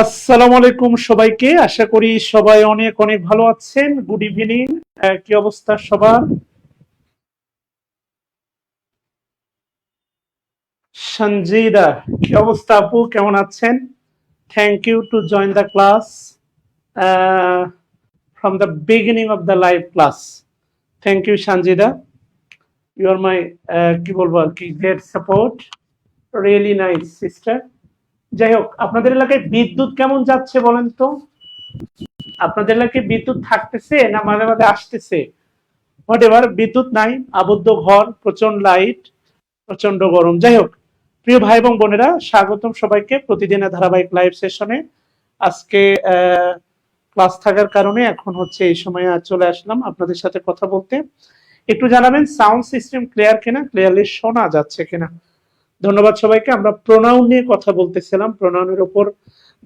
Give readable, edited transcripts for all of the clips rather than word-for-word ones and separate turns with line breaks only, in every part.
আসসালামু আলাইকুম সবাইকে। আশা করি সবাই অনেক অনেক ভালো আছেন। Good evening. কি অবস্থা সবার? সঞ্জিদা, কি অবস্থা আপু, কেমন আছেন? Thank you to join the class from the beginning of the live class. Thank you Sanjida, you are my কি বলবো আর কি, great support, really nice sister. যাই হোক, আপনাদের এলাকায় বিদ্যুৎ কেমন যাচ্ছে বলেন তো? আপনাদের এলাকায় বিদ্যুৎ থাকতেছে না মাঝে মাঝে আসতেছে? হোয়াট এভার, বিদ্যুৎ নাই, আবদ্ধ ঘর, প্রচন্ড লাইট, প্রচন্ড গরম। যাই হোক, প্রিয় ভাই এবং বোনেরা, স্বাগতম সবাইকে প্রতিদিনের ধারাবাহিক লাইভ সেশনে। আজকে ক্লাস থাকার কারণে এখন হচ্ছে এই সময়ে চলে আসলাম আপনাদের সাথে কথা বলতে। একটু জানাবেন সাউন্ড সিস্টেম ক্লিয়ার কিনা, ক্লিয়ারলি শোনা যাচ্ছে কিনা। ধন্যবাদ সবাইকে। আমরা প্রোনাউন নিয়ে কথা বলতেছিলাম, প্রোনাউনের উপর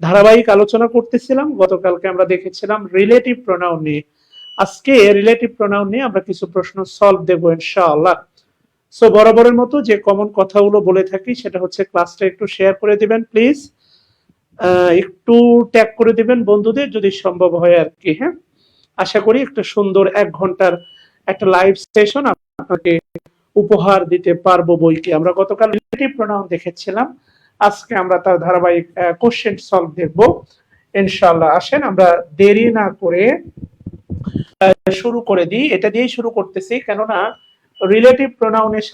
ধারাবাহিক আলোচনা করতেছিলাম। গতকালকে আমরা দেখেছিলাম রিলেটিভ প্রোনাউন নিয়ে। আজকে রিলেটিভ প্রোনাউন নিয়ে আমরা কিছু প্রশ্ন সলভ দেবো ইনশাআল্লাহ। সো বরাবরের মতো যে কমন কথাগুলো বলে থাকি সেটা হচ্ছে ক্লাসটা একটু শেয়ার করে দিবেন প্লিজ, একটু ট্যাগ করে দিবেন বন্ধুদের যদি সম্ভব হয় আর কি। হ্যাঁ, আশা করি একটা সুন্দর 1 ঘন্টার একটা লাইভ সেশন আপনাকে উপহার দিতে পারবো বইকে। আমরা গতকাল রিলেটিভ প্রোনাউন দেখেছিলাম, আজকে আমরা তার ধারাবাহিক কোশ্চেন সলভ দেখবো ইনশাআল্লাহ। আসেন আমরা দেরি না করে শুরু করে দিই। এটা দিয়েই শুরু করতেছি কেননা রিলেটিভ প্রোনাউনের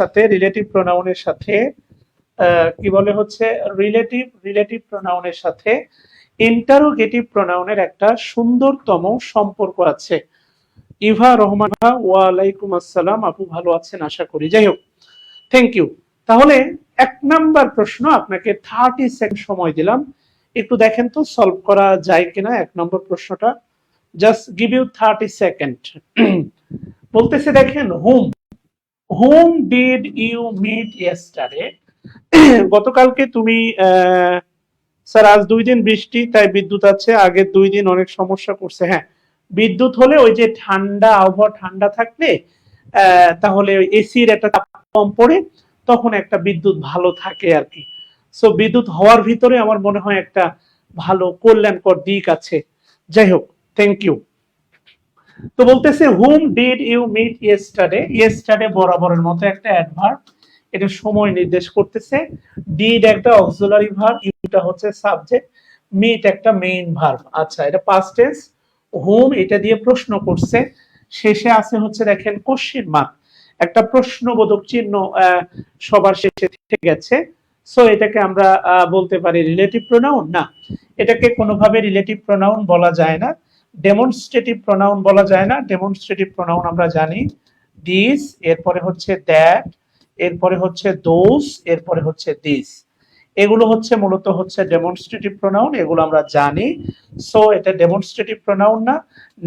সাথে কি বলে হচ্ছে রিলেটিভ প্রোনাউনের সাথে ইন্টারোগেটিভ প্রোনাউনের একটা সুন্দরতম সম্পর্ক আছে। ইভা রহমান, ওয়ালাইকুম আসসালাম আপু, ভালো আছেন আশা করি। যাই হোক, থ্যাংক ইউ। তাহলে 1 নাম্বার প্রশ্ন, আপনাকে 30 সেকেন্ড সময় দিলাম, একটু দেখেন তো সলভ করা যায় কিনা 1 নম্বর প্রশ্নটা। Just give you 30 second. বলতেছে দেখেন, whom did you meet yesterday. গতকালকে তুমি স্যার আজ 2 দিন বৃষ্টি তাই বিদ্যুৎ আছে, আগের 2 দিন অনেক সমস্যা করছে। হ্যাঁ, বিদ্যুৎ হলে ওই যে ঠান্ডা আবহাওয়া, ঠান্ডা থাকলে তাহলে ওই এসির একটা তাপ কম পড়ে, তখন একটা বিদ্যুৎ ভালো থাকে আর কি। সো বিদ্যুৎ হওয়ার ভিতরে আমার মনে হয় একটা ভালো কল্যাণকর দিক আছে। যাই হোক, থ্যাংক ইউ। তো বলতেছে whom did you meet yesterday. Yesterday বরাবরের মতো একটা অ্যাডভার্ব, এটা সময় নির্দেশ করতেছে। ডিড একটা অক্সিলারি ভার্ব, ইউটা হচ্ছে সাবজেক্ট, মিট একটা মেইন ভার্ব। আচ্ছা, এটা পাস্ট টেন্স। হুম এটা দিয়ে প্রশ্ন করছে, শেষে আছে হচ্ছে দেখেন কোশ্চেন মার্ক, একটা প্রশ্নবোধক চিহ্ন সবার শেষে থেকে গেছে। সো এটাকে আমরা বলতে পারি রিলেটিভ প্রোনাউন না, এটাকে কোনোভাবে রিলেটিভ প্রোনাউন বলা যায় না, ডেমনস্ট্রেটিভ প্রোনাউন বলা যায় না। ডেমনস্ট্রেটিভ প্রোনাউন আমরা জানি দিস, এরপরে হচ্ছে দ্যাট, এরপরে হচ্ছে দোজ, এরপরে হচ্ছে দিস। এগুলো হচ্ছে মূলত হচ্ছে ডেমনস্ট্রেটিভ প্রোনাউন, এগুলো আমরা জানি। সো এটা ডেমনস্ট্রেটিভ প্রোনাউন না,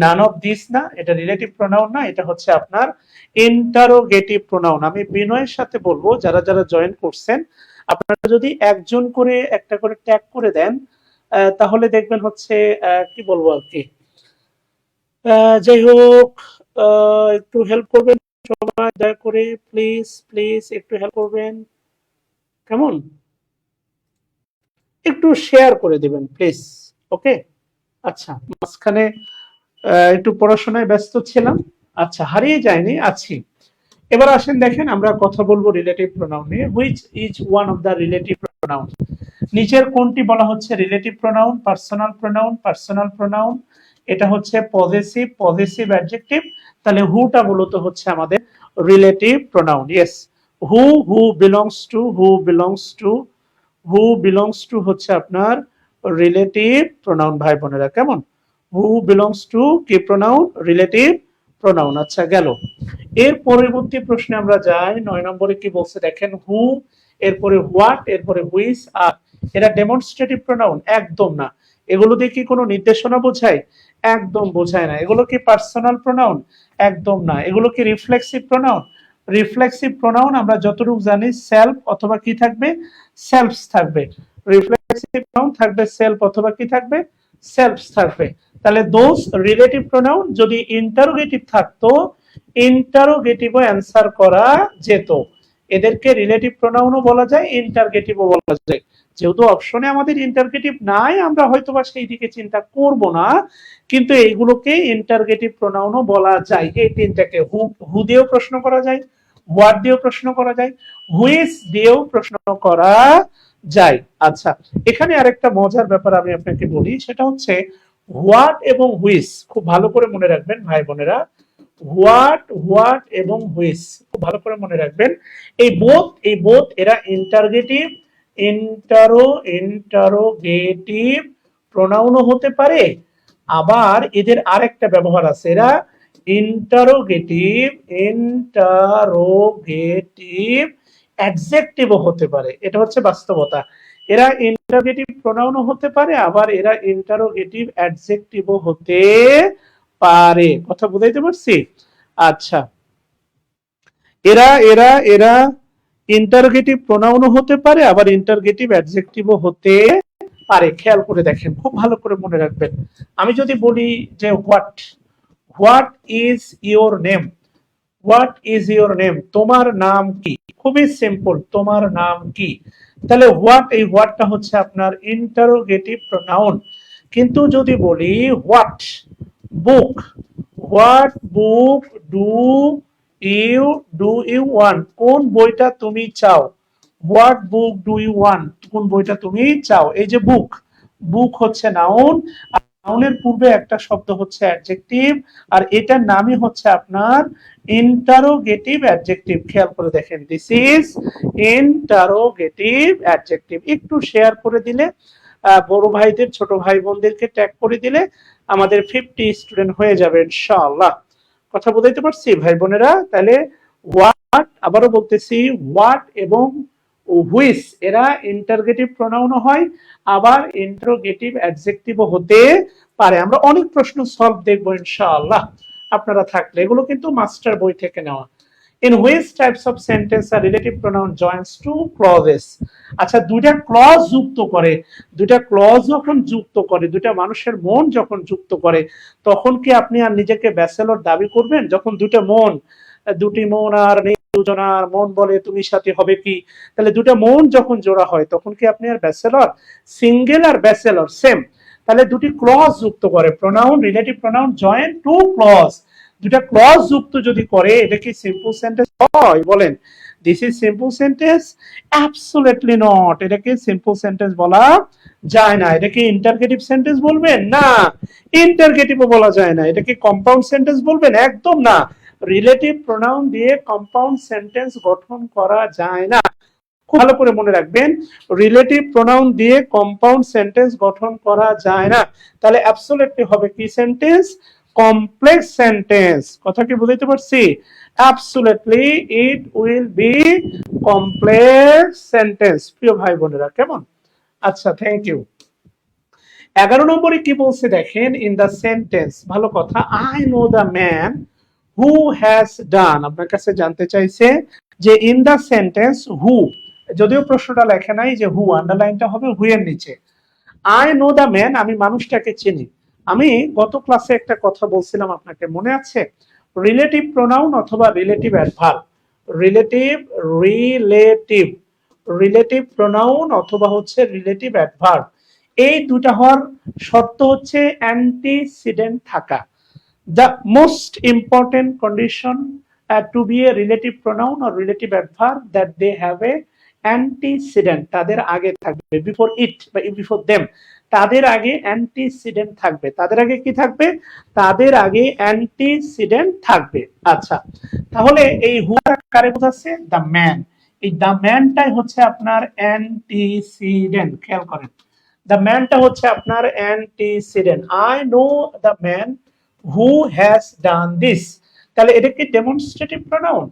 নান অফ দিস না, এটা রিলেটিভ প্রোনাউন না, এটা হচ্ছে আপনার ইন্টারোগেটিভ প্রোনাউন। আমি বিনয়ের সাথে বলবো যারা যারা জয়েন করছেন, আপনারা যদি একজন করে একটা করে ট্যাগ করে দেন তাহলে দেখবেন হচ্ছে কি বলবো আর কি। যাই হোক, একটু হেল্প করবেন সবাই দয়া করে, প্লিজ প্লিজ একটু হেল্প করবেন, কেমন? একটু শেয়ার করে দিবেন প্লিজ। ওকে, আচ্ছা, মাঝখানে একটু পড়াশোনায় ব্যস্ত ছিলাম। আচ্ছা, হারিয়ে যায়নি, আছি। এবার আসেন দেখেন, আমরা কথা বলবো রিলেটিভ প্রোনাউন নিয়ে। Which is one of the relative pronoun. নিচের কোনটি বলা হচ্ছে relative pronoun? Personal pronoun, personal pronoun, এটা হচ্ছে পজেসিভ, পজেসিভ অ্যাডজেক্টিভ। তাহলে হুটা মূলত হচ্ছে আমাদের relative pronoun. Yes, who belongs to, who belongs to হচ্ছে আপনার রিলেটিভ প্রোনাউন ভাই বোনেরা, কেমন? হু বিলংস টু কি প্রোনাউন? Relative pronoun. আচ্ছা, গেল। এর পরবর্তী প্রশ্নে আমরা যাই। 9 নম্বরে কি বলছে দেখেন, হু, এরপরে হোয়াট, এরপরে হুইচ। আর এরা ডেমনস্ট্রেটিভ প্রোনাউন? একদম না। এগুলো দিয়ে কি কোনো নির্দেশনা বোঝায়? একদম বোঝায় না। এগুলো কি পার্সোনাল প্রোনাউন? একদম না। এগুলো কি রিফ্লেক্সিভ প্রোনাউন? রিফ্লেক্সিভ প্রোনাউন আমরা যতটুকু জানি সেলফ অথবা কি থাকবে? সেলফস থাকবে। রিফ্লেক্সিভ প্রোনাউন থাকবে সেলফ অথবা কি থাকবে? সেলফস থাকবে। তাহলে দোজ রিলেটিভ প্রোনাউন যদি ইন্টারোগেটিভ থাকতো, ইন্টারোগেটিভও অ্যান্সার করা যেত। এদেরকে রিলেটিভ প্রোনাউনও বলা যায়, ইন্টারগেটিভও বলা যায়। যেহেতু অপশনে আমাদের ইন্টারগেটিভ নাই, আমরা হয়তোবা সেই দিকে চিন্তা করব না, কিন্তু এইগুলোকে ইন্টারগেটিভ প্রোনাউনও বলা যায়। এই তিনটাকে হু দিয়েও প্রশ্ন করা যায়, হোয়াট দিয়েও প্রশ্ন করা যায়, হুইচ দিয়েও প্রশ্ন করা যায়। আচ্ছা, এখানে আরেকটা মজার ব্যাপার আমি আপনাকে বলি, সেটা হচ্ছে হোয়াট এবং হুইচ। খুব ভালো করে মনে রাখবেন ভাই বোনেরা, হোয়াট এবং হুইচ খুব ভালো করে মনে রাখবেন। এই বোথ এরা ইন্টারগেটিভ ইন্টারোগেটিভ প্রোনাউনও হতে পারে, আবার এদের আরেকটা ব্যবহার আছে, এরা ইন্টারোগেটিভ অ্যাডজেক্টিভও হতে পারে। এটা হচ্ছে বাস্তবতা। এরা ইন্টারোগেটিভ প্রোনাউনও হতে পারে, আবার এরা ইন্টারোগেটিভ অ্যাডজেক্টিভও হতে পারে। কথা বুঝাইতে পারছি? আচ্ছা, এরা এরা এরা ইন্টারোগেটিভ প্রোনাউনও হতে পারে, আবার ইন্টারোগেটিভ অ্যাডজেক্টিভও হতে পারে। খেয়াল করে দেখেন, খুব ভালো করে মনে রাখবেন। আমি যদি বলি যে what is your name, what is your name, তোমার নাম কি? খুবই সিম্পল, তোমার নাম কি? তাহলে হোয়াট, এই হোয়াটটা হচ্ছে আপনার ইন্টারোগেটিভ প্রোনাউন। কিন্তু যদি বলি what book, what book do you want, কোন বইটা তুমি চাও? What book do you want, কোন বইটা তুমি চাও? এই যে বুক হচ্ছে নাউন, নাউনের পূর্বে একটা শব্দ হচ্ছে অ্যাডজেক্টিভ, আর এটার নামই হচ্ছে আপনার ইন্টারোগেটিভ অ্যাডজেক্টিভ। খেয়াল করে দেখেন, দিস ইজ ইন্টারোগেটিভ অ্যাডজেক্টিভ। একটু শেয়ার করে দিলে, বড় ভাইদের ছোট ভাই বোনদেরকে ট্যাগ করে দিলে আমাদের 50 স্টুডেন্ট হয়ে যাবে ইনশাআল্লাহ। কথা বুঝাইতে পারছি ভাই বোনেরা? তাহলে হোয়াট, আবারও বলতেছি, হোয়াট এবং হুইচ এরা ইন্টারগেটিভ প্রোনাউনও হয়, আবার ইন্টারোগেটিভ অ্যাডজেক্টিভও হতে পারে। আমরা অনেক প্রশ্ন সলভ দেখব ইনশাআল্লাহ আপনারা থাকলে, এগুলো কিন্তু মাস্টার বই থেকে নেওয়া। In which types of sentence a relative pronoun joins two clauses? আচ্ছা, দুইটা ক্লজ যুক্ত করে, দুইটা ক্লজ যখন যুক্ত করে, দুইটা মানুষের মন যখন যুক্ত করে, তখন কি আপনি আর নিজেকে ব্যাচেলর দাবি করবেন? যখন দুটি মন আর দুজনার মন বলে তুমি সাথে হবে কি, তাহলে দুটা মন যখন জোড়া হয় তখন কি আপনি আর ব্যাচেলর? সিঙ্গেল আর ব্যাচেলর সেম। তাহলে দুটি ক্লজ যুক্ত করে, pronoun relative pronoun join two clause, দুটা ক্লজ যুক্ত যদি করে, এটা কি সিম্পল সেন্টেন্স হয়? বলেন, this is simple sentence? Absolutely not, এটাকে সিম্পল সেন্টেন্স বলা যায় না। এটাকে ইন্টারগেটিভ সেন্টেন্স বলবেন? না, ইন্টারগেটিভও বলা যায় না। এটাকে কম্পাউন্ড সেন্টেন্স বলবেন? একদম না। রিলেটিভ প্রোনাউন দিয়ে কম্পাউন্ড সেন্টেন্স গঠন করা যায় না। খুব ভালো করে মনে রাখবেন, রিলেটিভ প্রোনাউন দিয়ে কম্পাউন্ড সেন্টেন্স গঠন করা যায় না। তাহলে অ্যাবসলিউটলি হবে কি সেন্টেন্স? Complex sentence. কথা কি বুঝাইতে পারছি? Absolutely it will be complex sentence. প্রিয় ভাই বোনেরা, কেমন? আচ্ছা, থ্যাংক ইউ। 11 নম্বরে কি বলছে দেখেন, ইন দ্য সেন্টেন্স, ভালো কথা, I know the man who has done. আপনার কাছে জানতে চাইছে যে ইন দ্য সেন্টেন্স হু, যদিও প্রশ্নটা লেখে নাই যে হু, আন্ডারলাইনটা হবে হু এর নিচে। আই নো দ্য ম্যান, আমি মানুষটাকে চিনি। আমি গত ক্লাসে একটা কথা বলছিলাম আপনাকে, মনে আছে? রিলেটিভ প্রোনাউন অথবা relative adverb, relative relative relative pronoun অথবা হচ্ছে রিলেটিভ অ্যাডভার্ব, এই দুটা হওয়ার শর্ত হচ্ছে অ্যান্টিসিডেন্ট থাকা। The most important condition to be a relative pronoun or relative adverb that they have a antecedent, তাদের আগে থাকবে, before it বা before them, তাদের আগে antecedent থাকবে। তাদের আগে কি থাকবে? তাদের আগে antecedent থাকবে। আচ্ছা, তাহলে এই হু কারে বোঝাচ্ছে? The man. এই দ্য ম্যানটাই হচ্ছে আপনার antecedent। খেয়াল করেন, দ্য ম্যানটা হচ্ছে আপনার antecedent। I know the man who has done this। তাহলে এটা কি ডেমনস্ট্রেটিভ প্রোনাউন?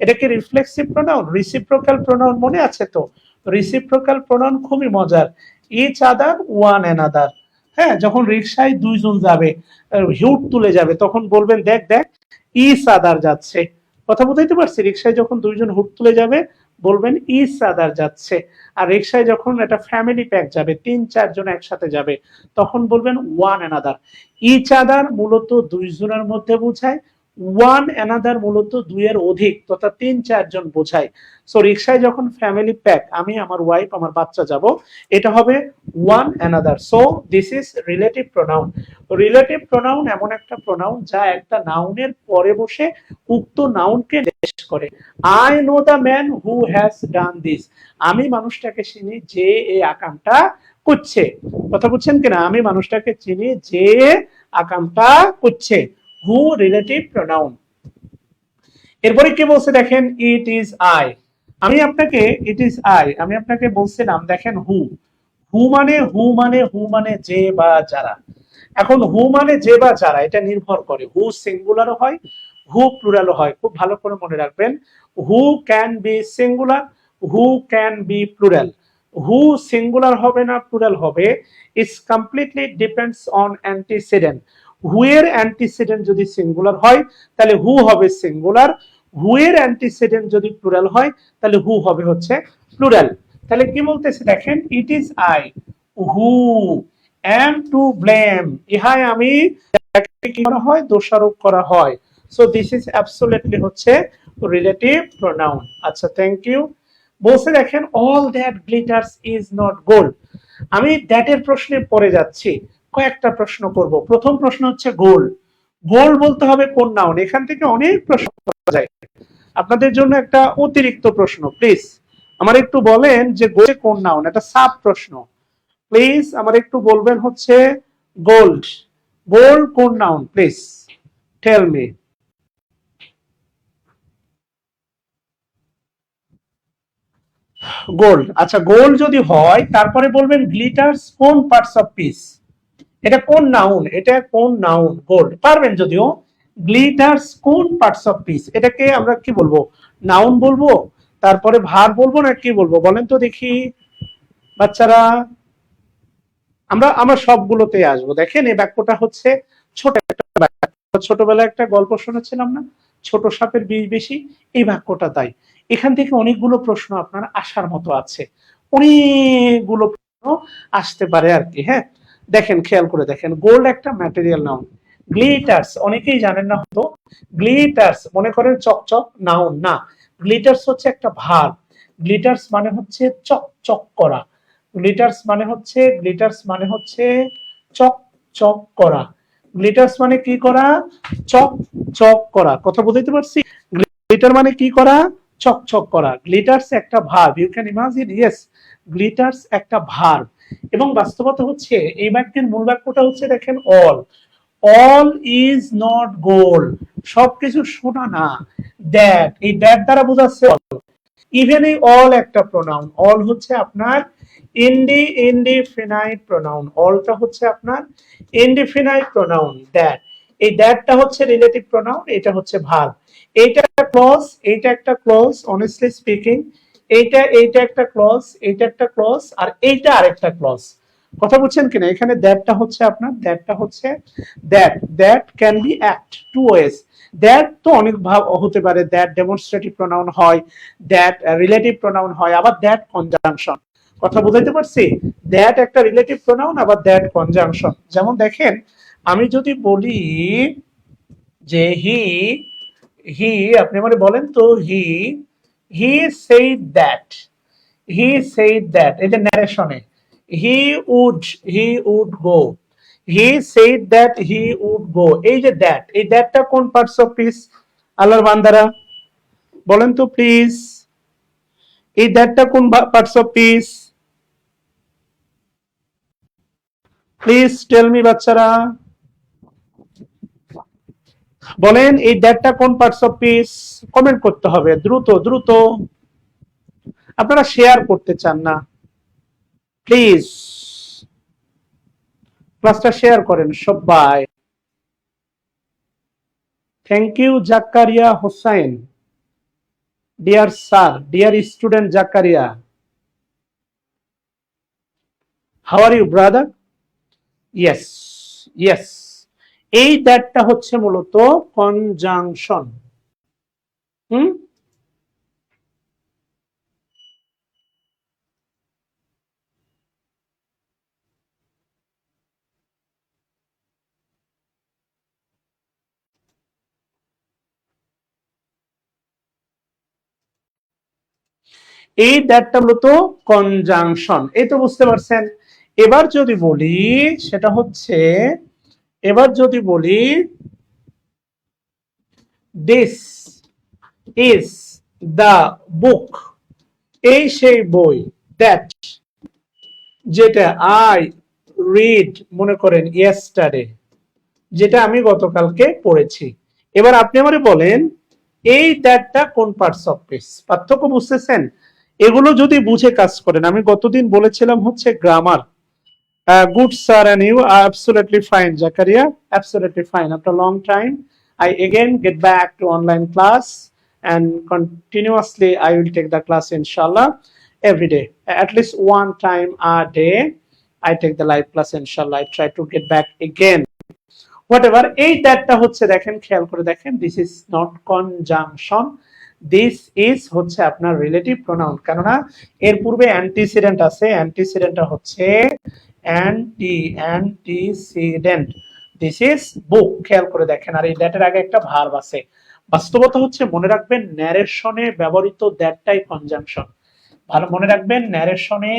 এটা কি রিফ্লেক্সিভ প্রোনাউন? রিসিপ্রোকাল প্রোনাউন মনে আছে তো? রিসিপ্রোকাল প্রোনাউন খুবই মজার, ইচ আদার, ওয়ান অ্যানাদার। হ্যাঁ, যখন রিকশায় দুইজন যাবে, হিউট তুলে যাবে, তখন বলবেন দেখ দেখ ইচ আদার যাচ্ছে। কথা বুঝাইতে পারছি? রিকশায় যখন দুইজন হুট তুলে যাবে বলবেন ইচ আদার যাচ্ছে। আর রিকশায় যখন একটা ফ্যামিলি প্যাক যাবে, 3-4 জন একসাথে যাবে, তখন বলবেন ওয়ান অ্যানাদার। ইচ আদার মূলত দুইজনের মধ্যে বোঝায়, ওয়ান অ্যানাদার মূলত দুইয়ের অধিক তথা ৩-৪ জন বোঝায়। সো রিক্সায় যখন ফ্যামিলি প্যাক, আমি, আমার ওয়াইফ, আমার বাচ্চা যাব, এটা হবে one another. So this is relative pronoun. Relative pronoun এমন একটা প্রোনাউন যা একটা নাউনের পরে বসে উক্ত নাউনকে নির্দেশ করে। I know the man who has done this. আমি মানুষটাকে চিনি যে এই আকামটা করছে। কথা বুঝছেন কিনা? আমি মানুষটাকে চিনি যে আকামটা করছে। হু রিলেটিভ প্রোনাউন। এরপরে কি বলছে দেখেন, ইট ইজ আই। আমি আপনাকে ইট ইজ আই আমি আপনাকে বলছিলাম দেখেন হু। হু মানে যে বা যারা। এখন হু মানে যে বা যারা, এটা নির্ভর করে হু সিঙ্গুলারও হয়, হু প্লুরালও হয়। খুব ভালো করে মনে রাখবেন, who can be singular, who can be plural. Who singular হবে না প্লুরাল হবে, it's completely depends on antecedent. Who এর অ্যান্টিসিডেন্ট যদি সিঙ্গুলার হয় তাহলে হু হবে সিঙ্গুলার, হু এর অ্যান্টিসিডেন্ট যদি প্লুরাল হয় তাহলে হু হবে হচ্ছে প্লুরাল। তাহলে কি বলতেছে দেখেন, it is I who am to blame। ইহাই আমি, কি করা হয়, দোষারোপ করা হয়। সো দিস ইজ অ্যাবসলিউটলি হচ্ছে রিলেটিভ প্রোনাউন। আচ্ছা, থ্যাংক ইউ। বলছে দেখেন, all that glitters is not gold. আমি দ্যাটের প্রশ্নে পড়ে যাচ্ছি, কয়েকটা প্রশ্ন করব। প্রথম প্রশ্ন হচ্ছে গোল্ড। গোল্ড বলতে হবে কোন নাউন? এখান থেকে অনেক প্রশ্ন করা যায়। আপনাদের জন্য একটা অতিরিক্ত প্রশ্ন, প্লিজ আমার একটু বলেন যে গোল্ড কোন নাউন? এটা সাব প্রশ্ন। প্লিজ আমার একটু বলবেন হচ্ছে গোল্ড। গোল্ড কোন noun? Please tell me. Gold. আচ্ছা, গোল্ড যদি হয় তারপরে বলবেন গ্লিটার্স কোন পার্টস অফ পিস। এটা কোন নাউন? এটা কোন নাউন? গোল্ড পারবেন যদিও। গ্লিটার্স কোন পার্টস অফ পিস, এটাকে আমরা কি বলবো? নাউন বলবো, তারপরে ভার বলবো, না কি বলবো বলেন তো দেখি বাচ্চারা? আমরা সবগুলোতে আসবো। দেখেন এই বাক্যটা হচ্ছে ছোট একটা বাক্য। ছোটবেলায় একটা গল্প শুনেছিলাম না, ছোট সাপের বিষ বেশি, এই বাক্যটা তাই। এখান থেকে অনেকগুলো প্রশ্ন আপনার আসার মতো আছে, অনেকগুলো প্রশ্ন আসতে পারে আর কি। হ্যাঁ, দেখেন খেয়াল করে দেখেন, গোল্ড একটা ম্যাটেরিয়াল নাউন। গ্লিটার্স অনেকেই জানেন না হতো, গ্লিটার্স মনে করেন চকচক, নাউন না। গ্লিটার্স হচ্ছে একটা ভার্ব। গ্লিটার্স মানে হচ্ছে চকচক করা। গ্লিটার্স মানে হচ্ছে চক চক করা। গ্লিটার্স মানে কি করা? চক চক করা। কথা বুঝতে পারছি? গ্লিটার মানে কি করা? চকচক করা। গ্লিটার্স একটা verb, you can imagine. Yes, glitters একটা ভার্ব। এবং বাস্তবতা হচ্ছে এই বাক্যের মূল বাক্যটা হচ্ছে দেখেন, all. All is not gold. সবকিছু সোনা না। দ্যাট, এই দ্যাট দ্বারা বোঝাচ্ছে ইভেন এই অল একটা প্রোনাউন। অল হচ্ছে আপনার ইনডিফিনাইট প্রোনাউন। অলটা হচ্ছে আপনার ইনডিফিনাইট প্রোনাউন। দ্যাট, এই দ্যাটটা হচ্ছে রিলেটিভ প্রোনাউন, এটা হচ্ছে ভার্ব। এইটা ক্লজ, এইটা একটা ক্লজ, অনেস্টলি স্পিকিং। এইটা একটা ক্লজ, এইটা একটা ক্লজ, আর এইটা আরেকটা ক্লজ। কথা বুঝছেন কিনা? এখানে দ্যাটটা হচ্ছে আপনার, দ্যাটটা হচ্ছে that. That can be act two ways. That তো অনেক ভাব হতে পারে। দ্যাট ডেমনস্ট্রেটিভ প্রোনাউন হয়, দ্যাট রিলেটিভ প্রোনাউন হয়, আবার দ্যাট কনজাংশন। কথা বুঝাইতে পারছি? দ্যাট একটা রিলেটিভ প্রোনাউন, আবার দ্যাট কনজাংশন। যেমন দেখেন, আমি যদি বলি যে হি, হি, আপনি মানে বলেন তো he said that, he said that, এই যে ন্যারেশনে he would, he would go, he said that he would go, এই যে দ্যাট, এই দ্যাটটা কোন পার্টস অফ পিস? আল্লাহর বান্দারা বলেন তো প্লিজ, এই দ্যাটটা কোন parts of speech? Please tell me বাচ্চারা, বলেন এই দ্যাটটা কোন পার্টস অফ পিস? কমেন্ট করতে হবে দ্রুত দ্রুত। আপনারা শেয়ার করতে চান না, প্লিজ ক্লাসটা শেয়ার করেন সবাই। Thank you Zakaria Hossain. Dear sir, dear student Zakaria, how are you brother? Yes, yes. এই দ্যাটটা হচ্ছে মূলত কনজাংশন। হুম, এই দ্যাটটা মূলত কনজাংশন, এই তো বুঝতে পারছেন। এবার যদি বলি সেটা হচ্ছে, এবার যদি বলি দিস ইজ দ্য বুক, এই সেই বই, দ্যাট যেটা আই রিড মনে করেন ইয়েস্টারডে, যেটা আমি গতকালকে পড়েছি। এবার আপনি আমারে বলেন এই দ্যাটটা কোন পার্টস অফ স্পিচ, পার্থক্য বুঝতেছেন? এগুলো যদি বুঝে কাজ করেন, আমি গতদিন বলেছিলাম হচ্ছে grammar. Good sir, and you are absolutely fine, Zakaria. Absolutely fine. After a long time, I again get back to online class, and continuously I will take the class inshallah every day. At least one time a day, I take the live class inshallah. I try to get back again. Whatever. এই দ্যাটটা হচ্ছে দেখেন, খেয়াল করে দেখেন, this is not conjunction. This is হচ্ছে আপনার relative pronoun, কেননা এর পূর্বে অ্যান্টিসিডেন্ট আছে, অ্যান্টিসিডেন্টটা হচ্ছে অ্যান্টিসিডেন্ট। দিস ইজ বুক, খেয়াল করে দেখেন। আর এই দ্যাটের আগে একটা ভার্ব আছে। বাস্তবতা হচ্ছে মনে রাখবেন ন্যারেশনে ব্যবহৃত দ্যাটটাই কনজাংশন। ভালো মনে রাখবেন, ন্যারেশনে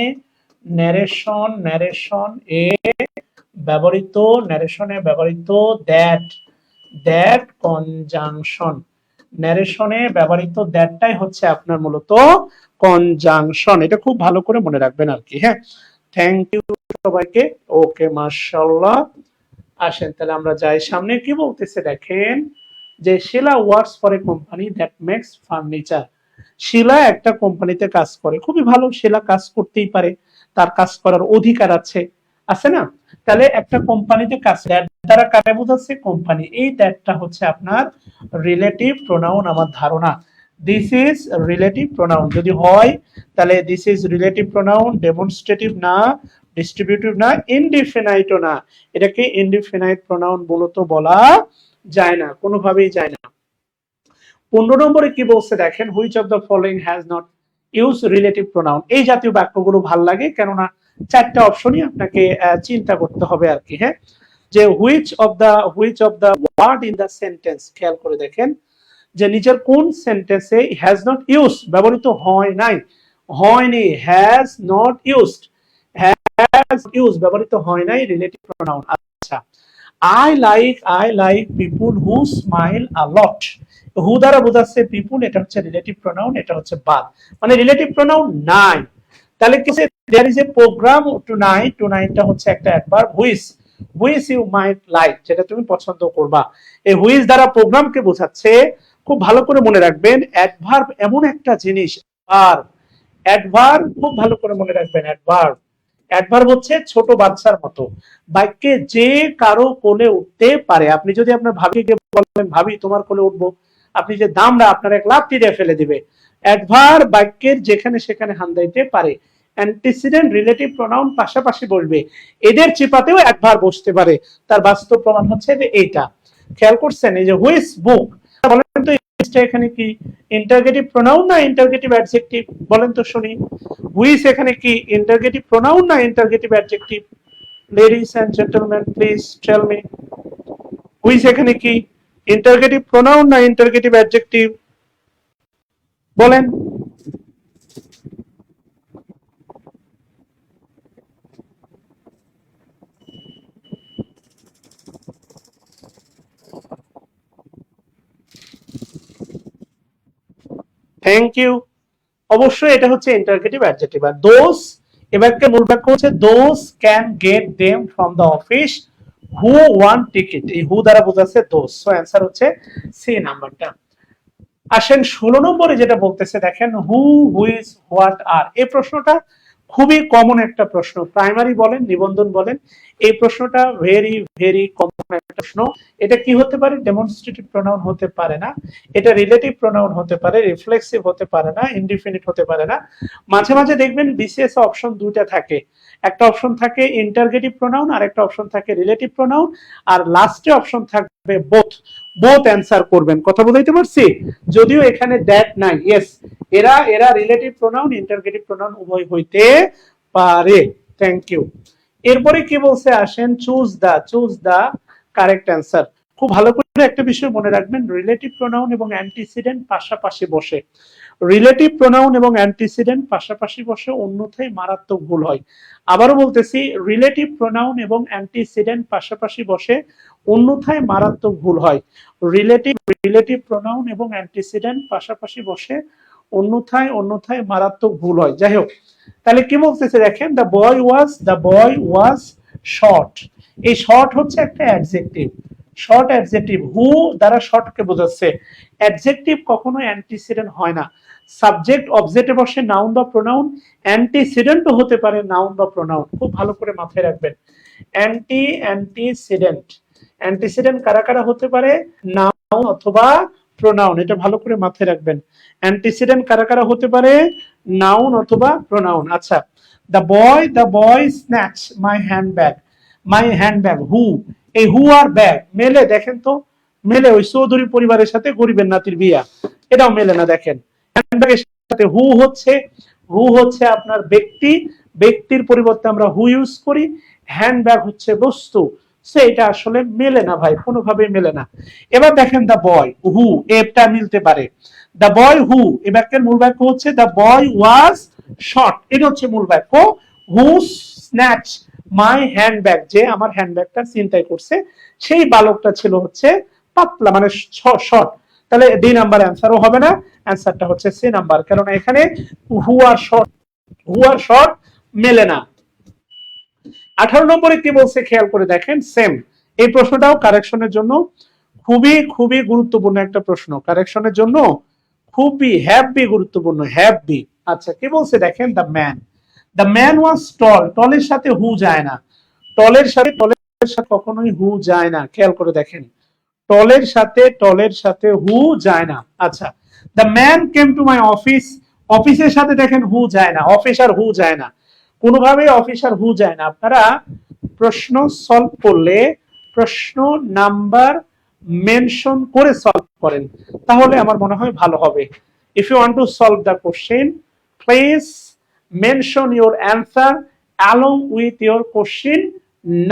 ন্যারেশন এ ব্যবহৃত, ন্যারেশনে ব্যবহৃত দ্যাট কনজাংশন, ন্যারেশনে ব্যবহৃত দ্যাটটাই হচ্ছে আপনার মূলত কনজাংশন। এটা খুব ভালো করে মনে রাখবেন আর কি। হ্যাঁ, থ্যাংক ইউ সবাইকে। ওকে, মাশাআল্লাহ। আসেন তাহলে আমরা যাই সামনে। কি বলতেছে দেখেন, যে Sheila works for a company that makes furniture. Sheila একটা কোম্পানিতে কাজ করে, খুবই ভালো, শিলা কাজ করতেই পারে, তার কাজ করার অধিকার আছে, আছে না? তাহলে একটা কোম্পানিতে কাজ দ্বারা কারে বোঝাচ্ছে? কোম্পানি। এই দ্যাটটা হচ্ছে আপনার রিলেটিভ প্রোনাউন আমার ধারণা। দিস ইজ রিলেটিভ প্রোনাউন যদি হয়, তাহলে this is relative pronoun, demonstrative না, ডিস্ট্রিবিউটিভ না, ইনডিফিনাইটও না। এটাকে ইনডিফিনাইট প্রোনাউন মূলত বলা যায় না, কোনোভাবেই যায় না। 15 নম্বরে কি বলছে দেখেন, which of the following has not use relative pronoun. এই জাতীয় বাক্যগুলো ভাল লাগে, কেননা চারটা অপশনই আপনাকে চিন্তা করতে হবে আর কি। হ্যাঁ, যে which of the word in the sentence, খেয়াল করে দেখেন যে নিচের কোন সেন্টেন্সে হ্যাজ নট ইউজ ব্যবহৃত হয় নাই, হয়নি, has not used, has use ব্যবহৃত হয় নাই রিলেটিভ প্রোনাউন। আচ্ছা, I like people who smile a lot. হু দ্বারা বোঝাচ্ছে পিপুল, এটা হচ্ছে রিলেটিভ প্রোনাউন, এটা হচ্ছে বাদ, মানে রিলেটিভ প্রোনাউন নাই। তাহলে কিসে there is a program tonight, টুনাইটটা হচ্ছে একটা adverb, which you might like, যেটা তুমি পছন্দ করবা। এই হুইচ দ্বারা প্রোগ্রামকে বোঝাচ্ছে। খুব ভালো করে মনে রাখবেন, অ্যাডভার্ব এমন একটা জিনিস, আর অ্যাডভার্ব খুব ভালো করে মনে রাখবেন, অ্যাডভার্ব হচ্ছে ছোট বাচ্চার মতো, বাক্যে যে কারো কোলে উঠতে পারে। আপনি যদি আপনার ভাবিকে বলেন ভাবি তোমার কোলে উঠবো, আপনি যে দামরা আপনার এক লাফ দিয়ে ফেলে দিবে। অ্যাডভার্ব বাক্যের যেখানে সেখানে হান দিতে পারে। অ্যান্টিসিডেন্ট রিলেটিভ প্রোনাউন পাশাপাশি বসবে, এদের চিপাতেও অ্যাডভার্ব বসতে পারে। তার বাস্তব প্রমাণ হচ্ছে যে এইটা। খেয়াল করছেন, এই যে হুইচ বুক, বলেন তো এখানে কি ইন্টারগেটিভ প্রোনাউন না ইন্টারগেটিভ অ্যাডজেক্টিভ? বলেন তো শুনি, হুইচ এখানে কি ইন্টারগেটিভ প্রোনাউন না interrogative adjective? Ladies and gentlemen, please tell me, which এখানে কি ইন্টারগেটিভ প্রোনাউন না ইন্টারগেটিভ অ্যাডজেক্টিভ? বলেন। Thank you. অবশ্যই এটা হচ্ছে ইন্টারগেটিভ অ্যাডজেক্টিভ। আর দোজ, এবারকে মূল বাক্য হচ্ছে those can get them from the office who want ticket. এই হু দ্বারা বোঝাচ্ছে দোজ, সো অ্যান্সার হচ্ছে সি নাম্বারটা। আসেন 16 নম্বরে যেটা বলতেছে দেখেন, হু, হুইজ, হোয়াট, আর। এই প্রশ্নটা খুবই কমন একটা প্রশ্ন, প্রাইমারি বলেন নিবন্ধন বলেন, এই প্রশ্নটা ভেরি ভেরি কমন একটা প্রশ্ন। এটা কি হতে পারে? ডেমনস্ট্রেটিভ প্রোনাউন হতে পারে না, এটা রিলেটিভ প্রোনাউন হতে পারে, রিফ্লেক্সিভ হতে পারে না, ইনডিফিনিট হতে পারে না। মাঝে মাঝে দেখবেন বিসিএস অপশন দুইটা থাকে, একটা অপশন থাকে ইন্টারগেটিভ প্রোনাউন আর একটা অপশন থাকে রিলেটিভ প্রোনাউন, আর লাস্টে অপশন থাকবে বোথ। বোথ অ্যান্সার করবেন, কথা বুঝাইতে পারছি? যদিও এখানে দ্যাট নাই, ইয়েস, এরা রিলেটিভ প্রোনাউন ইন্টারগেটিভ প্রোনাউন উভয় হইতে পারে। Thank you. এরপরে কি বলছে আসেন, চুজ দা কারেক্ট অ্যান্সার। খুব ভালো করে একটা বিষয় মনে রাখবেন, রিলেটিভ প্রোনাউন এবং অ্যান্টিসিডেন্ট পাশাপাশি বসে। রিলেটিভ প্রোনাউন এবং অ্যান্টিসিডেন্ট পাশাপাশি বসে, অন্যথায় মারাত্মক ভুল হয়। আবারও বলতেছি, রিলেটিভ প্রোনাউন এবং অ্যান্টিসিডেন্ট পাশাপাশি বসে, অন্যথায় মারাত্মক ভুল হয়। রিলেটিভ প্রোনাউন এবং অ্যান্টিসিডেন্ট পাশাপাশি বসে, অন্যথায় মারাত্মক ভুল হয়। যাই হোক, তাহলে কি বলতেছে দেখেন, দ্য বয় ওয়াজ শর্ট। এই শর্ট হচ্ছে একটা অ্যাডজেক্টিভ, শর্ট অ্যাডজেক্টিভ। হু দ্বারা শর্টকে বোঝাচ্ছে। অ্যাডজেক্টিভ কখনো অ্যান্টিসিডেন্ট হয় না। সাবজেক্ট অবজেক্টে বসে নাউন বা প্রোনাউন, অ্যান্টিসিডেন্টও হতে পারে নাউন বা প্রোনাউন। খুব ভালো করে মাথায় রাখবেন, অ্যান্টিসিডেন্ট। অ্যান্টিসিডেন্ট কারা কারা হতে পারে? নাউন অথবা প্রোনাউন। এটা ভালো করে মাথায় রাখবেন, অ্যান্টিসিডেন্ট কারা কারা হতে পারে? নাউন অথবা প্রোনাউন। আচ্ছা, the boy snatch my handbag. Who, এই হু আর ব্যাগ মেলে দেখেন তো, মেলে ওই চৌধুরী পরিবারের সাথে গরিবের নাতির বিয়া, এটাও মেলে না। দেখেন, হ্যান্ডব্যাগের সাথে হু হচ্ছে আপনার ব্যক্তি, ব্যক্তির পরিবর্তে আমরা হু ইউজ করি। হ্যান্ডব্যাগ হচ্ছে বস্তু, সে এটা আসলে মেলে না ভাই, কোনোভাবেই মেলে না। এবার দেখেন দ্য বয় হু, এটা মিলতে পারে। দ্য বয় হু, এ বাক্যের মূল বাক্য হচ্ছে দ্য বয় ওয়াজ শর্ট, এটা হচ্ছে মূল বাক্য। হু স্ন্যাচ মাই হ্যান্ডব্যাগ, যে আমার হ্যান্ডব্যাগটা চিন্তাই করছে, সেই বালকটা ছিল হচ্ছে পাতলা, মানে শর্ট। তাহলে ডি নাম্বার অ্যান্সারও হবে না, অ্যান্সারটা হচ্ছে সি নাম্বার, কারণ এখানে হু আর শর্ট মেলে না। 18 নম্বরে কি বলছে খেয়াল করে দেখেন, সেম। এই প্রশ্নটাও কারেকশনের জন্য খুবই খুবই গুরুত্বপূর্ণ একটা প্রশ্ন, কারেকশনের জন্য খুবই হ্যাপি গুরুত্বপূর্ণ, হ্যাপি। আচ্ছা, কি বলছে দেখেন, দ্য ম্যান ওয়াজ টল। টলের সাথে হু যায় না, টলের সাথে কখনোই হু যায় না। খেয়াল করে দেখেন, টলের সাথে হু যায় না। আচ্ছা, the man came to my office. অফিসের সাথে দেখেন হু যায় না, অফিস আর হু যায় না, কোনোভাবেই অফিস আর হু যায় না। আপনারা প্রশ্ন সলভ করলে প্রশ্ন নাম্বার মেনশন করে সলভ করেন, তাহলে আমার মনে হয় ভালো হবে। If you want to solve the question, please mention your answer along with your question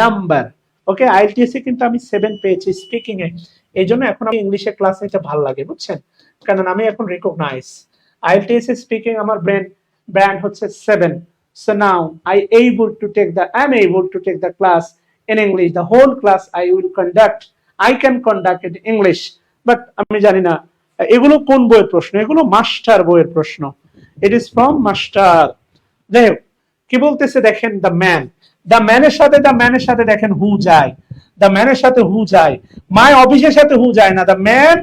number. Okay, আইএলটিএসে কিন্তু আমি 7 পেয়েছি স্পিকিং এ, এই জন্য এখন আমি ইংলিশে ক্লাস নিতে ভালো লাগে, বুঝছেন, কারণ আমি এখন রিকগনাইজ। আইএলটিএস স্পিকিং আমার ব্র্যান্ড হচ্ছে 7। So now I'm able to take the class in English. The whole class I can conduct it in English. But আমি জানি না এগুলো কোন বইয়ের প্রশ্ন, এগুলো মাস্টার বইয়ের প্রশ্ন। It is from master. যাই হোক, কি বলতেছে দেখেন, দ্য ম্যানের সাথে দেখেন হু যায়, দ্য ম্যানের সাথে হু যায়। মাই অফিসের সাথে হু যায় না। দ্য ম্যান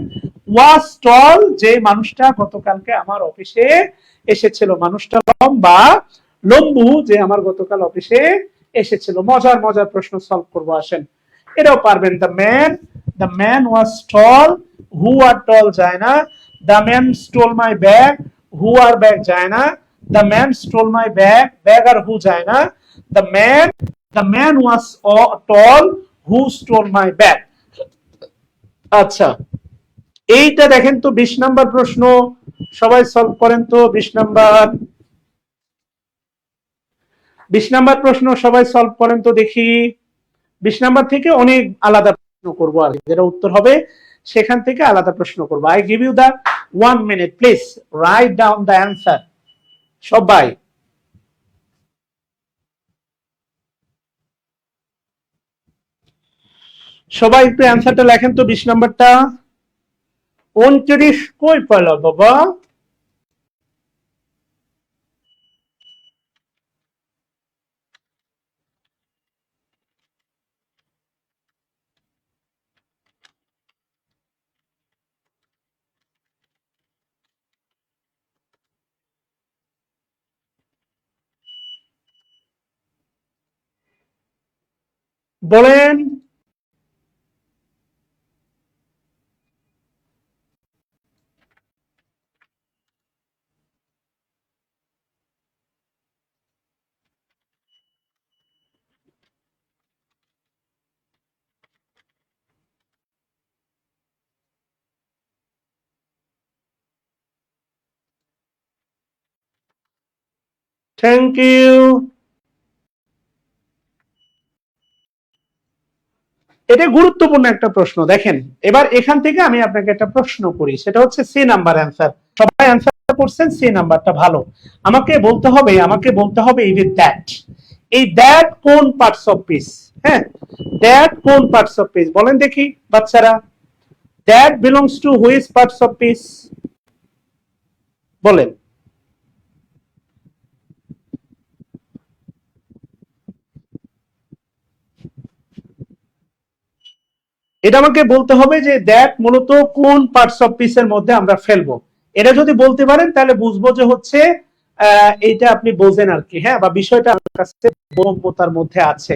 ওয়াজ টল, যে মানুষটা গতকালকে আমার অফিসে এসেছিল, মানুষটা লম্বু, যে আমার গতকাল অফিসে এসেছিল। মজার মজার প্রশ্ন সলভ করবো, আসেন, এটাও পারবেন। The man was tall, who R tall যায় না। The man stole my bag, who আর ব্যাগ যায় না। The man stole my bag আর হু যায় না। The man was tall, who stole my bag. আচ্ছা, এইটা দেখেন তো 20 নাম্বার প্রশ্ন, সবাই সলভ করেন তো। 20 নাম্বার প্রশ্ন সবাই সলভ করেন তো দেখি। 20 নাম্বার থেকে অনেক আলাদা প্রশ্ন করবো, আর যেটা উত্তর হবে সেখান থেকে আলাদা প্রশ্ন করবো। I give you the 1 minute, please write down the answer. সবাই একটু অ্যান্সারটা লেখেন তো, 20 নাম্বারটা। 29 কই পেল বাবা? বলেন। Thank you. এটা গুরুত্বপূর্ণ একটা প্রশ্ন। দেখেন, এবার এখান থেকে আমি আপনাকে একটা প্রশ্ন করি, সেটা হচ্ছে সি নাম্বার অ্যান্সার। সবাই অ্যান্সার করছেন, সি নাম্বারটা ভালো। আমাকে বলতে হবে এই যে দ্যাট, এই দ্যাট কোন পার্টস অফ পিস? হ্যাঁ, দ্যাট কোন পার্টস অফ পিস বলেন দেখি বাচ্চারা। That belongs to which parts of piece বলেন। এটা আমাকে বলতে হবে যে দ্যাট মূলত কোন পার্টস অফ পিসের মধ্যে আমরা ফেলবো। এটা যদি বলতে পারেন তাহলে বুঝবো যে হচ্ছে এইটা আপনি বোঝেন আর কি, হ্যাঁ, বা বিষয়টা আমার কাছে বোধগম্যতার মধ্যে আছে।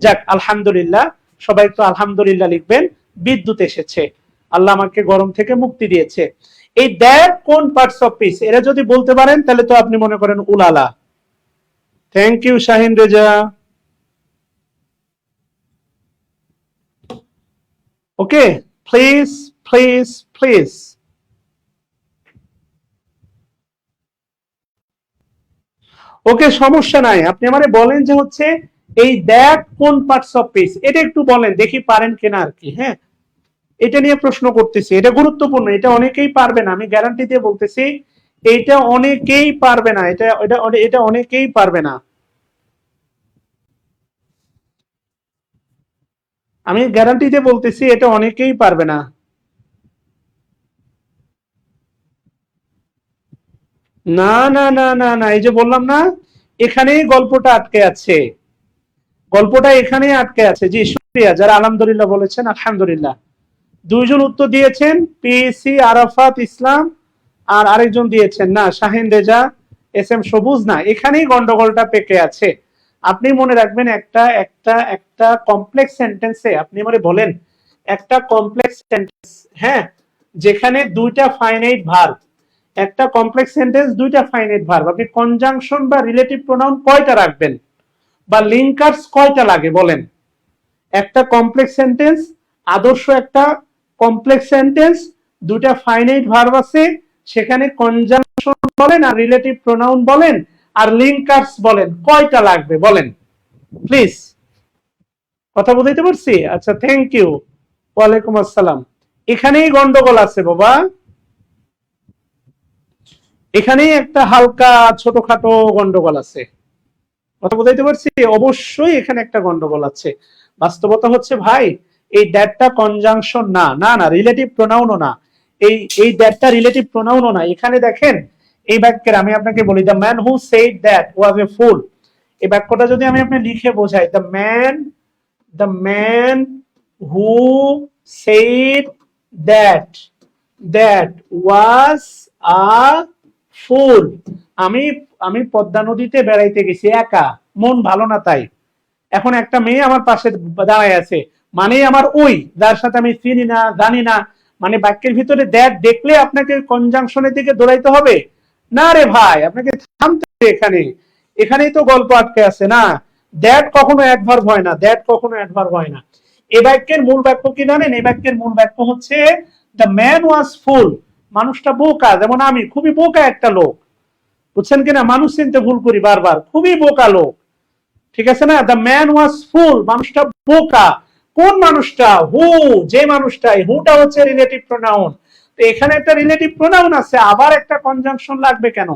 যাক, আলহামদুলিল্লাহ, সবাই তো আলহামদুলিল্লাহ লিখবেন। বিদ্যুৎ এসেছে, আল্লাহ আমাকে গরম থেকে মুক্তি দিয়েছে। এই দ্যাট কোন পার্টস অফ পিস, এটা যদি বলতে পারেন তাহলে তো আপনি মনে করেন উলালা। Thank you Shahin Reza. Okay, please please please. Okay, সমস্যা নাই, আপনি আমারে বলেন যে হচ্ছে এই দ্যাট কোন পার্টস অফ পিস, এটা একটু বলেন দেখি পারেন কিনা আর কি। হ্যাঁ, এটা নিয়ে প্রশ্ন করতেছি, এটা গুরুত্বপূর্ণ, এটা অনেকেই পারবে না, আমি গ্যারান্টি দিয়ে বলতেছি। এটা অনেকেই পারবে না, এটা এটা এটা অনেকেই পারবে না, আমি গ্যারান্টি দিয়ে বলতেছি, এটা অনেকেই পারবে না। না না না না না, এই যে বললাম না, এখানেই গল্পটা আটকে আছে, গল্পটা এখানেই আটকে আছে। জি শুক্রিয়া যারা আলহামদুলিল্লাহ বলেছেন, আলহামদুলিল্লাহ। দুইজন উত্তর দিয়েছেন, পিসি আরাফাত ইসলাম, আর আরেকজন দিয়েছেন না শাহিন রেজা, এস এম সবুজ। না, এখানেই গন্ডগোলটা পেকে আছে। আপনি মনে রাখবেন, একটা একটা একটা কমপ্লেক্স সেন্টেন্সে আপনি মানে বলেন একটা কমপ্লেক্স সেন্টেন্স, হ্যাঁ, যেখানে দুইটা ফাইনাইট ভার্ব, একটা কমপ্লেক্স সেন্টেন্স দুইটা ফাইনাইট ভার্ব, আপনি কনজাংশন বা রিলেটিভ প্রোনাউন কয়টা রাখবেন, বা লিঙ্কার্স কয়টা লাগে বলেন? একটা কমপ্লেক্স সেন্টেন্স, আদর্শ একটা কমপ্লেক্স সেন্টেন্স, দুটা ফাইনাইট ভার্ব আছে, সেখানে কনজাংশন বলেন আর রিলেটিভ প্রোনাউন বলেন আর লিঙ্কার্স বলেন, কয়টা লাগবে বলেন প্লিজ। কথা বুঝাইতে পারছি? আচ্ছা, থ্যাংক ইউ, ওয়ালাইকুম আসসালাম। এখানেই গন্ডগোল আছে বাবা, এখানেই একটা হালকা ছোটখাটো গন্ডগোল আছে। কথা বুঝাইতে পারছি? অবশ্যই এখানে একটা গন্ডগোল আছে। বাস্তবতা হচ্ছে ভাই, এই দ্যাটটা কনজাংশন না, না না রিলেটিভ প্রোনাউনও না, এই এই দ্যাটটা রিলেটিভ প্রোনাউনও না। এখানে দেখেন, এই বাক্যের আমি আপনাকে বলি, the man who said that was a fool, এই বাক্যটা যদি আমি আপনি লিখে বোঝাই, the man who said that that was a fool. আমি আমি পদ্মা নদীতে বেড়াইতে গেছি একা, মন ভালো না তাই। এখন একটা মেয়ে আমার পাশে দাঁড়ায় আছে, মানে আমার ওই, যার সাথে আমি চিনি না জানি না, মানে বাক্যের ভিতরে দ্যাট দেখলে আপনাকে কনজাংশনের দিকে দৌড়াইতে হবে? না রে ভাই, আপনাকে থামতে হবে এখানে, এখানেই তো গল্প আটকে আছে না। দ্যাট কখনো অ্যাডভার্ব হয় না, দ্যাট কখনো অ্যাডভার্ব হয় না। এই বাক্যের মূল বাক্য কি জানেন? এই বাক্যের মূল বাক্য হচ্ছে দ্য ম্যান ওয়াজ ফুল, মানুষটা বোকা, যেমন আমি খুবই বোকা একটা লোক, বুঝছেন কিনা? মানুষ চিনতে ভুল করি বারবার, খুবই বোকা লোক, ঠিক আছে না? দ্য ম্যান ওয়াজ ফুল, মানুষটা বোকা। কোন মানুষটা? হু, যে মানুষটাই, হুটা হচ্ছে রিলেটিভ প্রোনাউন। তো এখানে একটা রিলেটিভ প্রোনাউন আছে, আবার একটা কনজাংশন লাগবে কেন?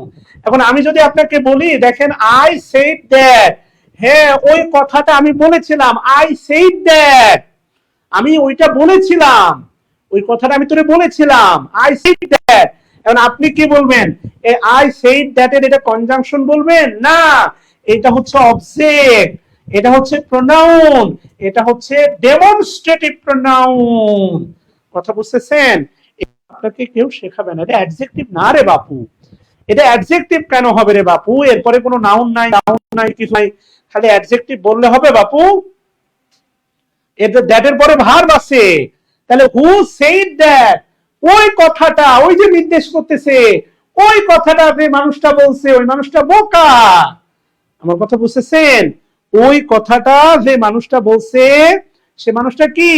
এখন আমি যদি আপনাকে বলি, দেখেন, আই সেড দ্যাট, হ্যাঁ ওই কথাটা আমি বলেছিলাম, আই সেড দ্যাট, আমি ওইটা বলেছিলাম, ওই কথাটা আমি তোরে বলেছিলাম, আই সেড দ্যাট। এখন আপনি কি বলবেন? আই সেড দ্যাট এর এটা কনজাংশন বলবেন না, এটা হচ্ছে অবজেক্ট, এটা হচ্ছে প্রোনাউন, এটা হচ্ছে ডেমনস্ট্রেটিভ প্রোনাউন। কথা বুঝতেছেন? আপনাকে কেউ শেখাবে না, এটা অ্যাডজেক্টিভ না রে বাপু। এটা অ্যাডজেক্টিভ কেন হবে রে বাপু? এরপরে কোনো নাউন নাই, নাউন নাই, কিছু নাই, খালি অ্যাডজেক্টিভ বললে হবে বাপু? এটা দ্যাটের পরে ভার্ব আছে, তাহলে হু সেড দ্যাট, ওই কথাটা, ওই যে নির্দেশ করতেছে, ওই কথাটা যে মানুষটা বলছে, ওই মানুষটা বোকা। আমার কথা বুঝতেছেন? ওই কথাটা যে মানুষটা বলছে, সে মানুষটা কি?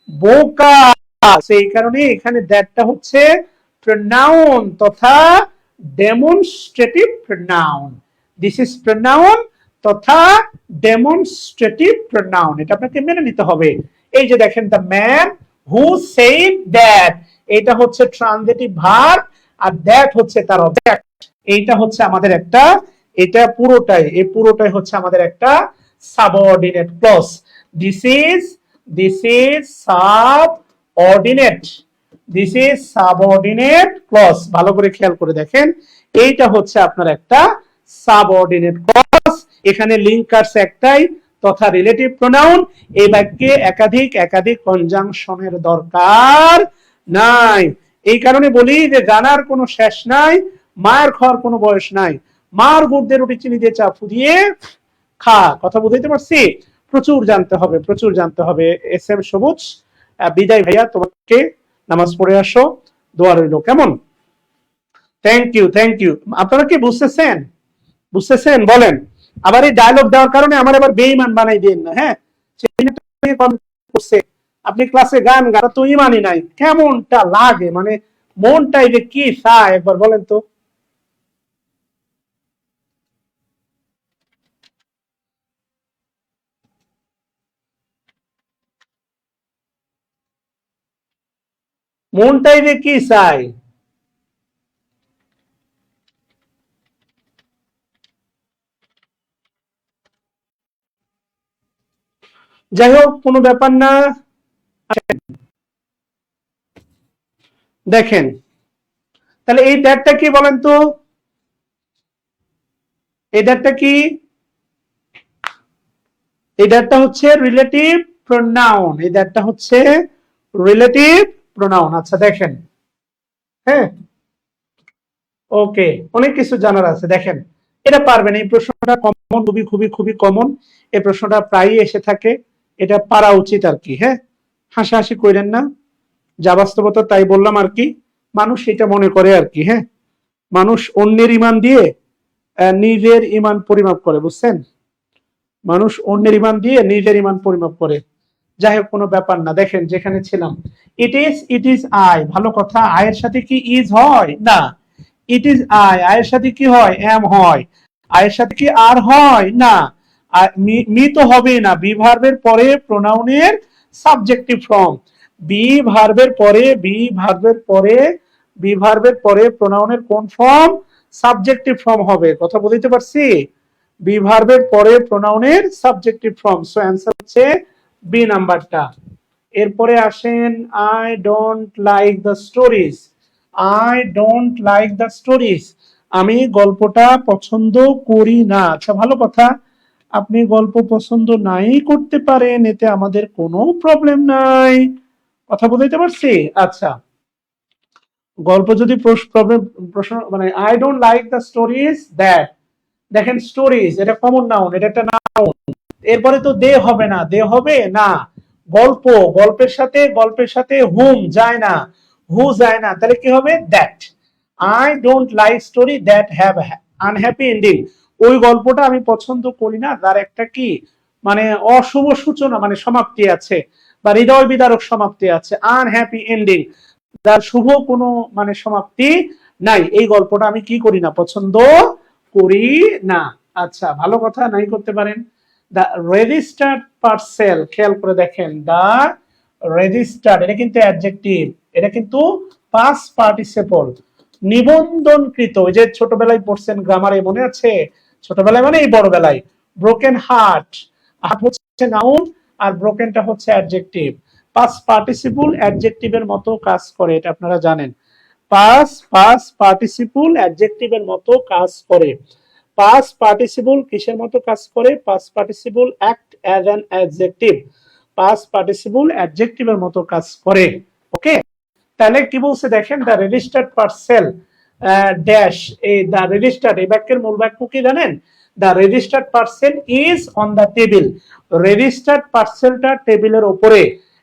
বোকা। সেই কারণে এখানে দ্যাটটা হচ্ছে প্রনাউন তথা demonstrative pronoun. This is pronoun তথা ডেমনস্ট্রেটিভ প্রনাউন, এটা আপনাকে মেনে নিতে হবে। এই যে দেখেন the man who said that, এটা হচ্ছে ট্রানজিটিভ ভার্ব আর দ্যাট হচ্ছে তার অবজেক্ট। এইটা হচ্ছে আমাদের একটা, এটা পুরোটাই, এই পুরোটাই হচ্ছে আমাদের একটা subordinate clause. This is subordinate, this is subordinate clause. ভালো করে খেয়াল করে দেখেন, এইটা হচ্ছে আপনার একটা সাবঅর্ডিনেট ক্লজ। এখানে লিঙ্কার্স একটাই তথা রিলেটিভ প্রোনাউন। এই বাক্যে একাধিক একাধিক কনজাংশনের দরকার নাই। এই কারণে বলি যে জানার কোনো শেষ নাই, মায়ের খাওয়ার কোনো বয়স নাই। মার গুড় দিয়ে রুটি চিনি দিয়ে চা ফুদিয়ে খা, কথা বুঝাইতে পারছি? প্রচুর জানতে হবে, প্রচুর জানতে হবে। এস এম সবুজ, বিদায় ভাইয়া, তোমাকে নামাজ পড়ে আসো, দোয়া রইল, কেমন? Thank you, thank you. আপনারা কি বুঝতেছেন? বুঝতেছেন বলেন? আবার এই ডায়লগ দেওয়ার কারণে আমার আবার বেঈমান বানাই দিন না, হ্যাঁ? আপনি ক্লাসে গান গান তো ইমানই নাই, কেমনটা লাগে, মানে মনটাই যে কি চায় একবার বলেন তো। মনটাই যে কি চায়। যাই হোক, কোনো ব্যাপার না। দেখেন তাহলে এই দ্যাটটা কি বলেন তো, এই দ্যাটটা কি? এই দ্যাটটা হচ্ছে রিলেটিভ প্রোনাউন, এই দ্যাটটা হচ্ছে রিলেটিভ প্রোনাউন। আচ্ছা দেখেন, হ্যাঁ ওকে, অনেক কিছু জানার আছে। দেখেন এটা পারবেন, এই প্রশ্নটা কমন, খুবই খুবই খুবই কমন, এই প্রশ্নটা প্রায়ই এসে থাকে, এটা পারা উচিত আর কি। হ্যাঁ, হাসাহাসি কইরেন না, যা বাস্তবতা তাই বললাম আর কি। মানুষ এটা মনে করে আর কি। হ্যাঁ, মানুষ অন্যের ইমান দিয়ে নিজের ইমান পরিমাপ করে, বুঝছেন? মানুষ অন্যের ইমান দিয়ে নিজের ইমান পরিমাপ করে। যাই হোক, কোনো ব্যাপার না। দেখেন যেখানে ছিলাম, ইট ইজ আই, ভালো কথা। আয়ের সাথে কি ইজ হয়? না। ইট ইজ আই, আয়ের সাথে কি হয়? এম হয়। আয়ের সাথে কি আর হয়? না। মি তো হবেই না, বি ভার্বের পরে প্রোনাউনের সাবজেক্টিভ ফর্ম। বি ভার্বের পরে, বি ভার্বের পরে প্রোনাউনের কোন ফর্ম? সাবজেক্টিভ ফর্ম হবে, কথা বলতে পারছি? বি ভার্বের পরে প্রোনাউনের সাবজেক্টিভ ফর্ম। সো অ্যান্সার হচ্ছে বি নাম্বারটা। এরপরে আসেন, I don't like the stories. I don't like the stories, আমি গল্পটা পছন্দ করি না। আচ্ছা ভালো কথা, আপনি গল্প পছন্দ নাই করতে পারেন, এতে আমাদের কোনো প্রবলেম নাই, কথা বুঝাইতে পারছি? আচ্ছা, গল্প যদি প্রশ্ন মানে I don't like the stories that, দেখেন স্টোরিজ এটা কমন নাউন, এটা একটা নাউন। এরপরে তো দে হবে না, দে হবে না। গল্প, গল্পের সাথে হুম যায় না, হু যায় না, তাহলে কি হবে? That. I don't like story that have unhappy ending, ওই গল্পটা আমি পছন্দ করি না যার একটা কি মানে অশুভ সূচনা, মানে সমাপ্তি আছে, বা হৃদয় বিদারক সমাপ্তি আছে। আনহ্যাপি এন্ডিং, যার শুভ কোনো মানে সমাপ্তি নাই, এই গল্পটা আমি কি করি না? পছন্দ করি না। আচ্ছা ভালো কথা, নাই করতে পারেন। দা রেজিস্টার্ড পার্সেল, খেয়াল করে দেখেন, দা রেজিস্টার্ড এটা কিন্তু অ্যাডজেক্টিভ, এটা কিন্তু পাস্ট পার্টিসিপল, নিবন্ধনকৃত। ওই যে ছোটবেলায় পড়ছেন গ্রামারে, মনে আছে? ছোটবেলায় মানে এই বড়বেলায়। ব্রোকেন হার্ট, হার্ট হচ্ছে নাউন আর ব্রোকেনটা হচ্ছে অ্যাডজেক্টিভ। পাস্ট পার্টিসিপল অ্যাডজেক্টিভের মতো কাজ করে, এটা আপনারা জানেন। পাস্ট পার্টিসিপল অ্যাডজেক্টিভের মতো কাজ করে। পাস্ট পার্টিসিপল কিসের মতো কাজ করে? Past participle act as an adjective, past participle অ্যাডজেক্টিভের মতো কাজ করে। ওকে, তাহলে কি বলছে দেখেন, দ্য রেজিস্টার্ড পার্সেল ড্যাশ, এই দ্য রেজিস্টার্ড এই বাক্যের মূল বাক্য কি জানেন? The registered parcel is on the table, registered পার্সেলটা টেবিলের উপরে।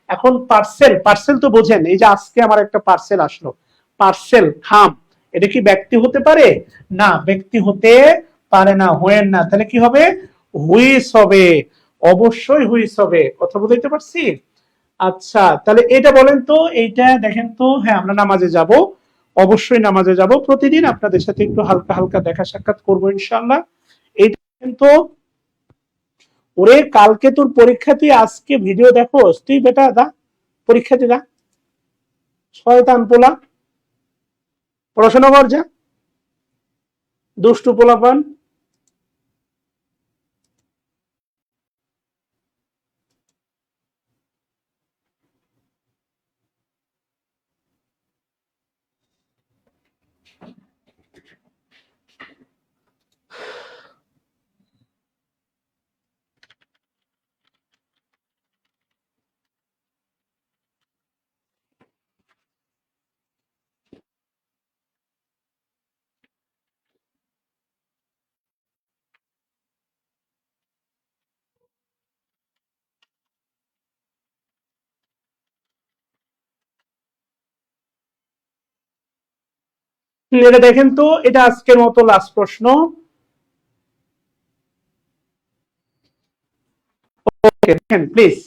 এখন পার্সেল, পার্সেল তো বোঝেন, এই যে আজকে আমার একটা পার্সেল আসলো, পার্সেল খাম, এটা কি ব্যক্তি হতে পারে? না, ব্যক্তি হতে পারে না, হোয়েন না, তাহলে কি হবে? হুইস হবে, অবশ্যই হুইস হবে, কথা বুঝতে পারছি? আচ্ছা তাহলে এটা বলেন তো, এইটা দেখেন তো। হ্যাঁ, আমরা নামাজে যাব, অবশ্যই নামাজে যাব, প্রতিদিন আপনাদের সাথে একটু হালকা হালকা দেখা সাক্ষাৎ করবো ইনশাআল্লাহ। এইটা কিন্তু ওরে কালকে তোর পরীক্ষা, তুই আজকে ভিডিও দেখো, তুই বেটা দা পরীক্ষাতে যা, শয়তান পোলা, পড়াশোনা কর যা, দুষ্টু পোলাপান। এটা দেখেন তো, এটা আজকের মতো লাস্ট প্রশ্ন। ওকে দেখেন প্লিজ,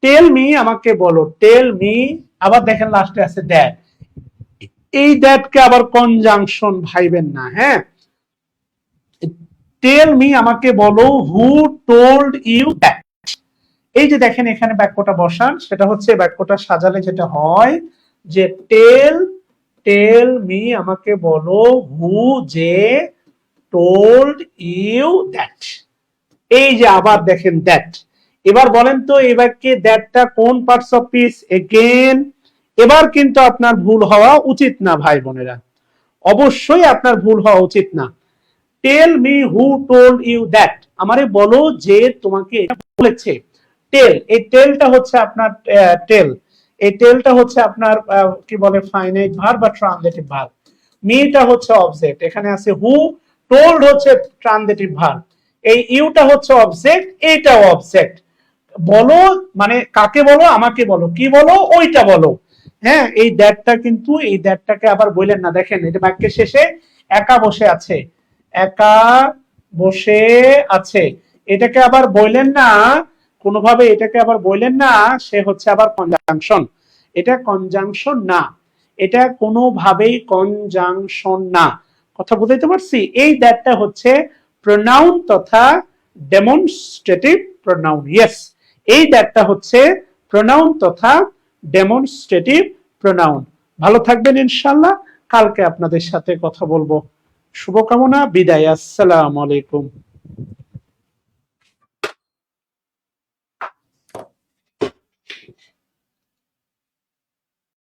টেল মি, আমাকে বলো, টেল মি। আবার দেখেন লাস্টে আছে দ্যাট। এই দ্যাটকে আবার কনজাংশন ভাইবেন না, হ্যাঁ। টেল মি, আমাকে বলো, হু টোল্ড ইউ দ্যাট। এই যে দেখেন এখানে বাক্যটা বসান, সেটা হচ্ছে বাক্যটা সাজালে যেটা হয় যে টেল, টেল মি, আমাকে বলো, হু যে টোল্ড ইউ দ্যাট। এই যে আবার দেখেন দ্যাট। এবার বলেন তো এই বাক্যে দ্যাটটা কোন পার্টস অফ স্পিচ? এগেন এবার কিন্তু আপনার ভুল হওয়া উচিত না ভাই বোনেরা, অবশ্যই আপনার ভুল হওয়া উচিত না। Tell me who told you that, আমারে বলো যে তোমাকে এটা বলেছে। টেল, এই টেলটা হচ্ছে আপনার টেল, এই টেলটা হচ্ছে আপনার কি বলে ফাইনাইট ভার্ব বা ট্রান্সলেটিভ ভার্ব। মিটা হচ্ছে অবজেক্ট, এখানে আছে হু, টোল্ড হচ্ছে ট্রান্সলেটিভ ভার্ব, এই ইউটা হচ্ছে অবজেক্ট, এইটাও অবজেক্ট। বলো মানে কাকে বলো? আমাকে বলো। কি বলো? ওইটা বলো। হ্যাঁ, এই দ্যাটটা কিন্তু, এই দ্যাটটাকে আবার বললেন না, দেখেন এটা বাক্যের শেষে একা বসে আছে, একা বসে আছে, এটাকে আবার বললেন না কোনোভাবে, এটাকে আবার বললেন না সে হচ্ছে আবার কনজাংশন। এটা কনজাংশন না, এটা কোনোভাবেই কনজাংশন না। কথা বুঝাইতে পারছি? এই দ্যাটটা হচ্ছে প্রোনাউন তথা ডেমনস্ট্রেটিভ প্রোনাউন। ইয়েস, এই দ্যাটটা হচ্ছে প্রোনাউন তথা ডেমনস্ট্রেটিভ প্রোনাউন। ভালো থাকবেন ইনশাআল্লাহ, কালকে আপনাদের সাথে কথা বলবো। শুভকামনা, বিদায়, আসসালামু আলাইকুম।